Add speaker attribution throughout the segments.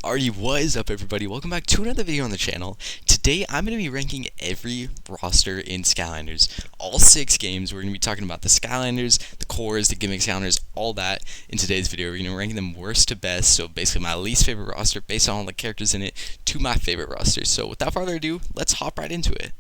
Speaker 1: Alrighty, what is up everybody? Welcome back to another video on the channel. Today I'm going to be ranking every roster in Skylanders. All 6 games. We're going to be talking about the Skylanders, the cores, the gimmick Skylanders, all that in today's video. We're going to be ranking them worst to best, so basically my least favorite roster based on all the characters in it to my favorite roster. So without further ado, let's hop right into it.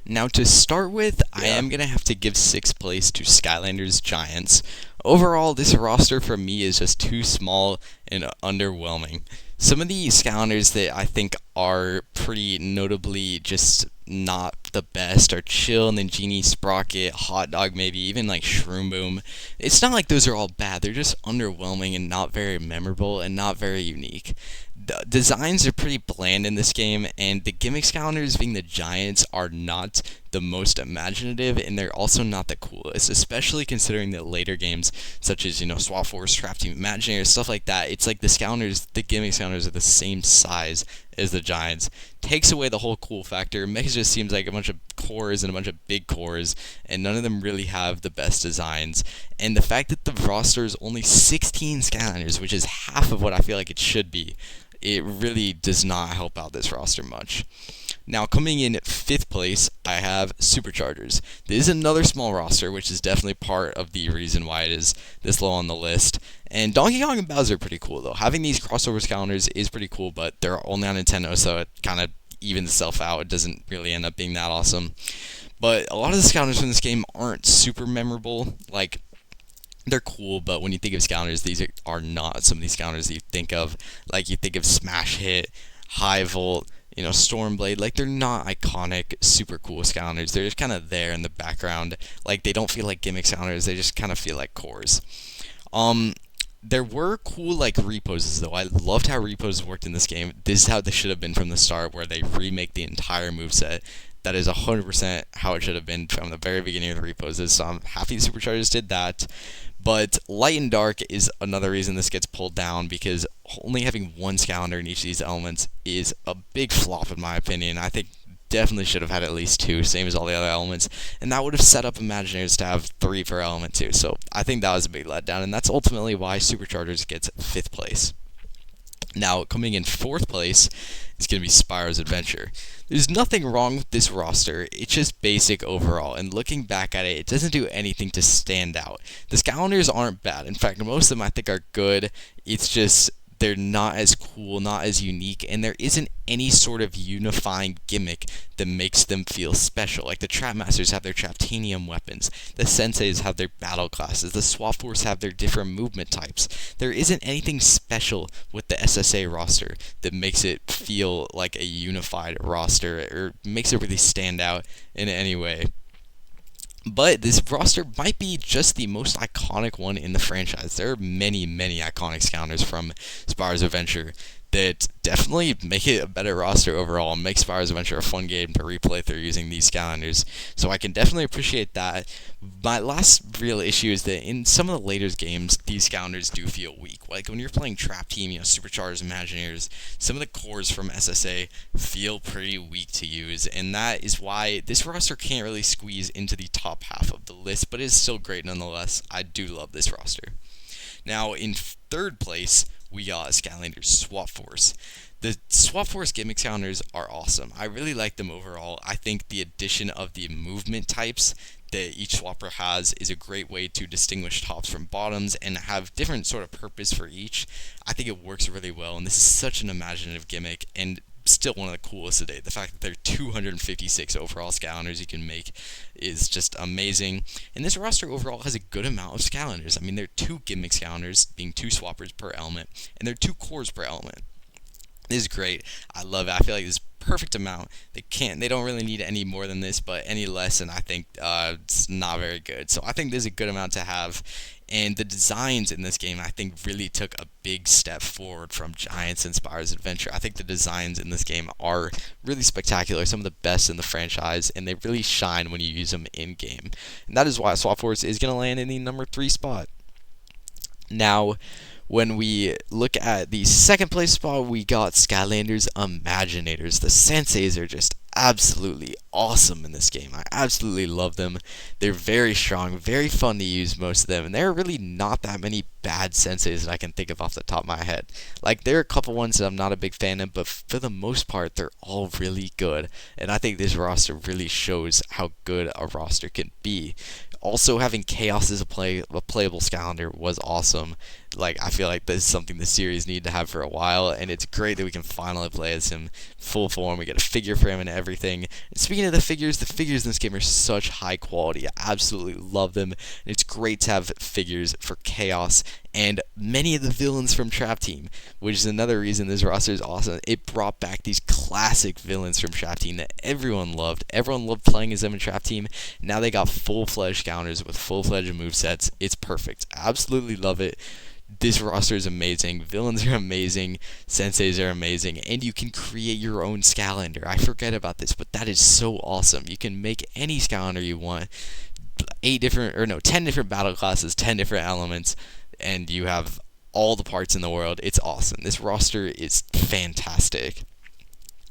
Speaker 1: Now to start with, I am going to have to give 6th place to Skylanders Giants. Overall, this roster for me is just too small and underwhelming. Some of the Skylanders that I think are pretty notably just not the best are Chill and then Genie, Sprocket, Hot Dog maybe, even like Shroom Boom. It's not like those are all bad, they're just underwhelming and not very memorable and not very unique. The designs are pretty bland in this game, and the gimmick Skylanders being the Giants are not the most imaginative, and they're also not the coolest, especially considering the later games such as, Swap Force, Trap Team Imaginary, stuff like that. It's like the Skylanders, the gimmick Skylanders are the same size as the Giants. Takes away the whole cool factor, makes it just seems like a bunch of cores and a bunch of big cores, and none of them really have the best designs. And the fact that the roster is only 16 Skylanders, which is half of what I feel like it should be, it really does not help out this roster much. Now, coming in 5th place, I have Superchargers. This is another small roster, which is definitely part of the reason why it is this low on the list. And Donkey Kong and Bowser are pretty cool, though. Having these crossover Skylanders is pretty cool, but they're only on Nintendo, so it kind of evens itself out. It doesn't really end up being that awesome. But a lot of the Skylanders from this game aren't super memorable. Like, they're cool, but when you think of Skylanders, these are not some of these Skylanders that you think of. Like, you think of Smash Hit, High Volt, Stormblade. Like, they're not iconic, super cool Skylanders. They're just kind of there in the background. Like, they don't feel like gimmick Skylanders. They just kind of feel like cores. There were cool, like, reposes, though. I loved how reposes worked in this game. This is how they should have been from the start, where they remake the entire moveset. That is 100% how it should have been from the very beginning of the reposes, so I'm happy the Superchargers did that. But Light and Dark is another reason this gets pulled down, because only having one Skylander in each of these elements is a big flop in my opinion. I think definitely should have had at least 2, same as all the other elements, and that would have set up Imagineers to have 3 per element too. So I think that was a big letdown, and that's ultimately why Superchargers gets 5th place. Now, coming in 4th place is going to be Spyro's Adventure. There's nothing wrong with this roster, it's just basic overall, and looking back at it, it doesn't do anything to stand out. The Skylanders aren't bad, in fact, most of them I think are good, it's just they're not as cool, not as unique, and there isn't any sort of unifying gimmick that makes them feel special. Like the Trap Masters have their Traptanium weapons, the Senseis have their battle classes, the Swap Force have their different movement types. There isn't anything special with the SSA roster that makes it feel like a unified roster or makes it really stand out in any way. But this roster might be just the most iconic one in the franchise. There are many, many iconic Skylanders from Spyro's Adventure that definitely make it a better roster overall and make Spyro's Adventure a fun game to replay through using these Skylanders. So I can definitely appreciate that. My last real issue is that in some of the later games, these Skylanders do feel weak. Like when you're playing Trap Team, Superchargers, Imagineers, some of the cores from SSA feel pretty weak to use, and that is why this roster can't really squeeze into the top half of the list, but is still great nonetheless. I do love this roster. Now, in 3rd place, we got Skylanders Swap Force. The Swap Force gimmick Skylanders are awesome. I really like them overall. I think the addition of the movement types that each swapper has is a great way to distinguish tops from bottoms and have different sort of purpose for each. I think it works really well, and this is such an imaginative gimmick, and still one of the coolest today. The fact that there are 256 overall Skylanders you can make is just amazing. And this roster overall has a good amount of Skylanders. I mean, there are 2 gimmick Skylanders, being 2 swappers per element, and there are 2 cores per element. This is great. I love it. I feel like this is perfect amount. They don't really need any more than this, but any less, and I think it's not very good. So I think this is a good amount to have. And the designs in this game, I think, really took a big step forward from Giants and Spyro's Adventure. I think the designs in this game are really spectacular, some of the best in the franchise, and they really shine when you use them in-game. And that is why Swap Force is going to land in the number 3 spot. Now, when we look at the 2nd place spot, we got Skylanders Imaginators. The Senseis are just absolutely awesome in this game. I absolutely love them. They're very strong, very fun to use, most of them, and there are really not that many bad senseis that I can think of off the top of my head. Like, there are a couple ones that I'm not a big fan of, but for the most part, they're all really good, and I think this roster really shows how good a roster can be. Also, having Chaos as a playable Skylander was awesome. Like, I feel like this is something the series needed to have for a while, and it's great that we can finally play as him full form. We get a figure for him and everything. And speaking of the figures in this game are such high quality. I absolutely love them, and it's great to have figures for Chaos and many of the villains from Trap Team, which is another reason this roster is awesome. It brought back these classic villains from Trap Team that everyone loved. Everyone loved playing as them in Trap Team. Now they got full-fledged counters with full-fledged movesets. It's perfect. I absolutely love it. This roster is amazing. Villains are amazing. Senseis are amazing. And you can create your own Skylander. I forget about this, but that is so awesome. You can make any Skylander you want. 10 different battle classes, 10 different elements, and you have all the parts in the world. It's awesome. This roster is fantastic.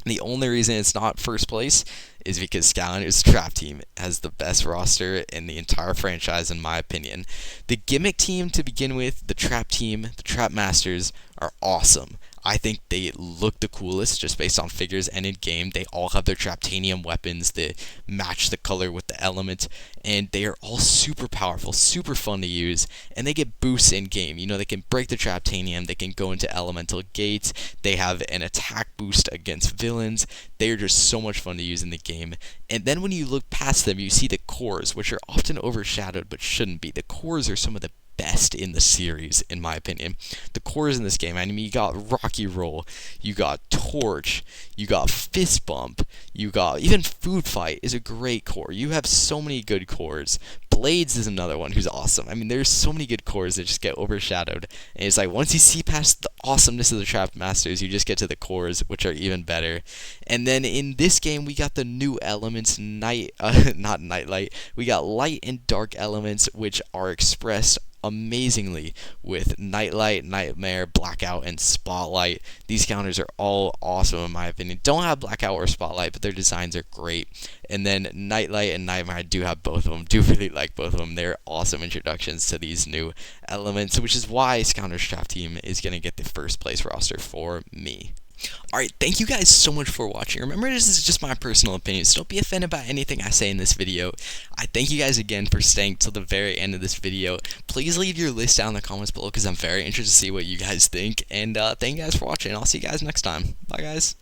Speaker 1: The only reason it's not first place is because Skylanders Trap Team has the best roster in the entire franchise, in my opinion. The Gimmick Team, to begin with, the Trap Team, the Trap Masters, are awesome. I think they look the coolest just based on figures and in game. They all have their Traptanium weapons that match the color with the element, and they are all super powerful, super fun to use, and they get boosts in game. You know, they can break the Traptanium, they can go into elemental gates, they have an attack boost against villains. They are just so much fun to use in the game. And then when you look past them, you see the cores, which are often overshadowed but shouldn't be. The cores are some of the best in the series, in my opinion. The cores in this game, I mean, you got Rocky Roll, you got Torch, you got Fist Bump, you got even Food Fight is a great core. You have so many good cores. Blades is another one who's awesome. I mean, there's so many good cores that just get overshadowed. And it's like, once you see past the awesomeness of the Trap Masters, you just get to the cores, which are even better. And then in this game, we got the new elements, not Nightlight. We got light and dark elements, which are expressed amazingly with Nightlight, Nightmare, Blackout, and Spotlight. These counters are all awesome in my opinion. Don't have Blackout or Spotlight, but their designs are great. And then Nightlight and Nightmare, I do have both of them. Do really like both of them. They're awesome introductions to these new elements, which is why Skylanders Trap Team is going to get the first place roster for me. Alright, thank you guys so much for watching. Remember, this is just my personal opinion, so don't be offended by anything I say in this video. I thank you guys again for staying till the very end of this video. Please leave your list down in the comments below, because I'm very interested to see what you guys think. And thank you guys for watching. I'll see you guys next time. Bye, guys.